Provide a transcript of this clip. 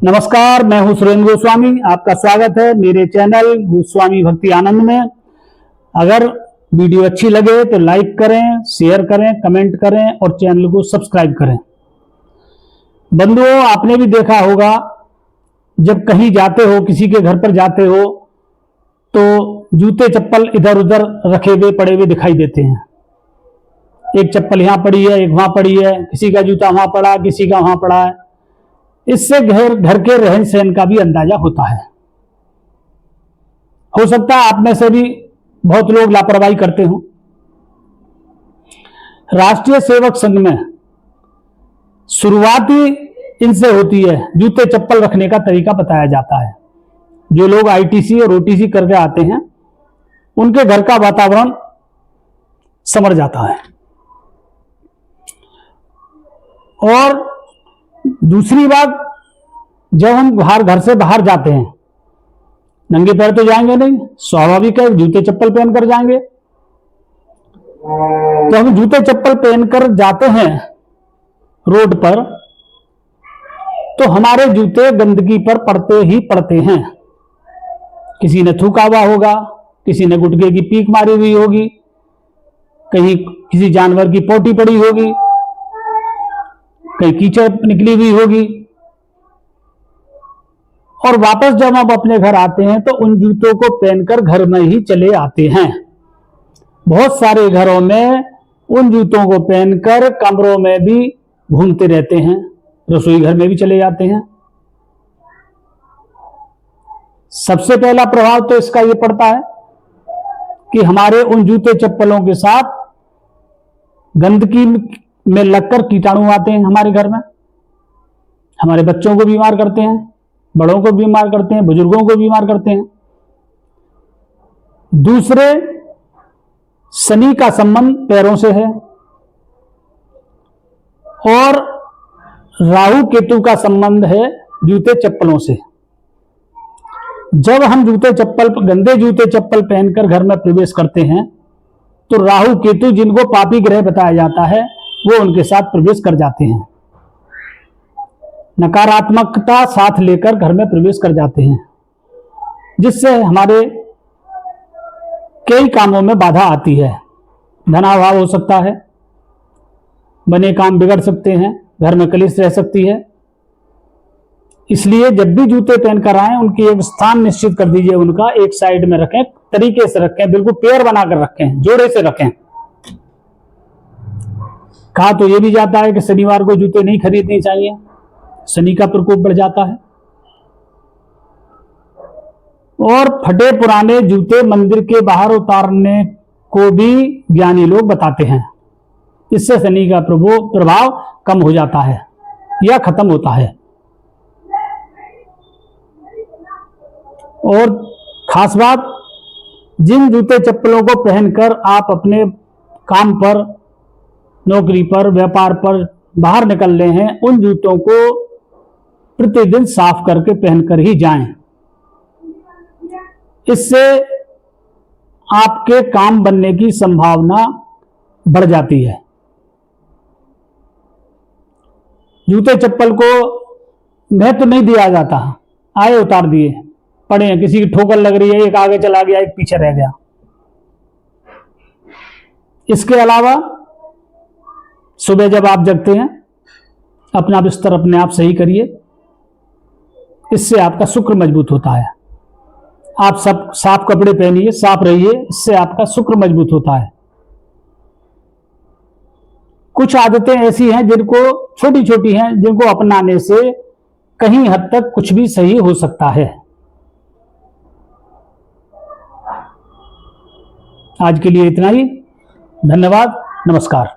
नमस्कार, मैं हूं सुरेंद्र गोस्वामी। आपका स्वागत है मेरे चैनल गोस्वामी भक्ति आनंद में। अगर वीडियो अच्छी लगे तो लाइक करें, शेयर करें, कमेंट करें और चैनल को सब्सक्राइब करें। बंधुओं, आपने भी देखा होगा, जब कहीं जाते हो, किसी के घर पर जाते हो तो जूते चप्पल इधर उधर रखे हुए पड़े हुए दिखाई देते हैं। एक चप्पल यहां पड़ी है, एक वहां पड़ी है, किसी का जूता वहां पड़ा, किसी का वहां पड़ा है। इससे घर के रहन सहन का भी अंदाजा होता है। हो सकता है आप में से भी बहुत लोग लापरवाही करते हो। राष्ट्रीय सेवक संघ में शुरुआत ही इनसे होती है। जूते चप्पल रखने का तरीका बताया जाता है। जो लोग आईटीसी और ओटीसी करके आते हैं उनके घर का वातावरण समझ जाता है। और दूसरी बात, जब हम घर से बाहर जाते हैं, नंगे पैर तो जाएंगे नहीं, स्वाभाविक है जूते चप्पल पहनकर जाएंगे। तो हम जूते चप्पल पहनकर जाते हैं रोड पर, तो हमारे जूते गंदगी पर पड़ते ही पड़ते हैं। किसी ने थूका हुआ होगा, किसी ने गुटके की पीक मारी हुई होगी, कहीं किसी जानवर की पोटी पड़ी होगी, कहीं कीचड़ निकली हुई होगी। और वापस जब हम अपने घर आते हैं तो उन जूतों को पहनकर घर में ही चले आते हैं। बहुत सारे घरों में उन जूतों को पहनकर कमरों में भी घूमते रहते हैं, रसोई घर में भी चले जाते हैं। सबसे पहला प्रभाव तो इसका यह पड़ता है कि हमारे उन जूते चप्पलों के साथ गंदगी में लगकर कीटाणु आते हैं हमारे घर में। हमारे बच्चों को बीमार करते हैं, बड़ों को बीमार करते हैं, बुजुर्गों को बीमार करते हैं। दूसरे, शनि का संबंध पैरों से है और राहु केतु का संबंध है जूते चप्पलों से। जब हम गंदे जूते चप्पल पहनकर घर में प्रवेश करते हैं तो राहु केतु, जिनको पापी ग्रह बताया जाता है, वो उनके साथ प्रवेश कर जाते हैं। नकारात्मकता साथ लेकर घर में प्रवेश कर जाते हैं, जिससे हमारे कई कामों में बाधा आती है। धनाभाव हो सकता है, बने काम बिगड़ सकते हैं, घर में कलेश रह सकती है। इसलिए जब भी जूते पहनकर आए, उनकी एक स्थान निश्चित कर दीजिए, उनका एक साइड में रखें, तरीके से रखें, बिल्कुल पेयर बनाकर रखें, जोड़े से रखें। कहा तो यह भी जाता है कि शनिवार को जूते नहीं खरीदने चाहिए, शनि का प्रकोप बढ़ जाता है। और फटे पुराने जूते मंदिर के बाहर उतारने को भी ज्ञानी लोग बताते हैं। इससे शनि का प्रभाव कम हो जाता है या खत्म होता है। और खास बात, जिन जूते चप्पलों को पहनकर आप अपने काम पर, नौकरी पर, व्यापार पर बाहर निकल रहे हैं, उन जूतों को प्रतिदिन साफ करके पहनकर ही जाएं। इससे आपके काम बनने की संभावना बढ़ जाती है। जूते चप्पल को महत्व नहीं दिया जाता, आए उतार दिए, पड़े हैं, किसी की ठोकर लग रही है, एक आगे चला गया, एक पीछे रह गया। इसके अलावा सुबह जब आप जगते हैं, अपना बिस्तर अपने आप सही करिए। इससे आपका शुक्र मजबूत होता है। आप सब साफ कपड़े पहनिए, साफ रहिए, इससे आपका शुक्र मजबूत होता है। कुछ आदतें ऐसी हैं जिनको, छोटी छोटी हैं, जिनको अपनाने से कहीं हद तक कुछ भी सही हो सकता है। आज के लिए इतना ही। धन्यवाद, नमस्कार।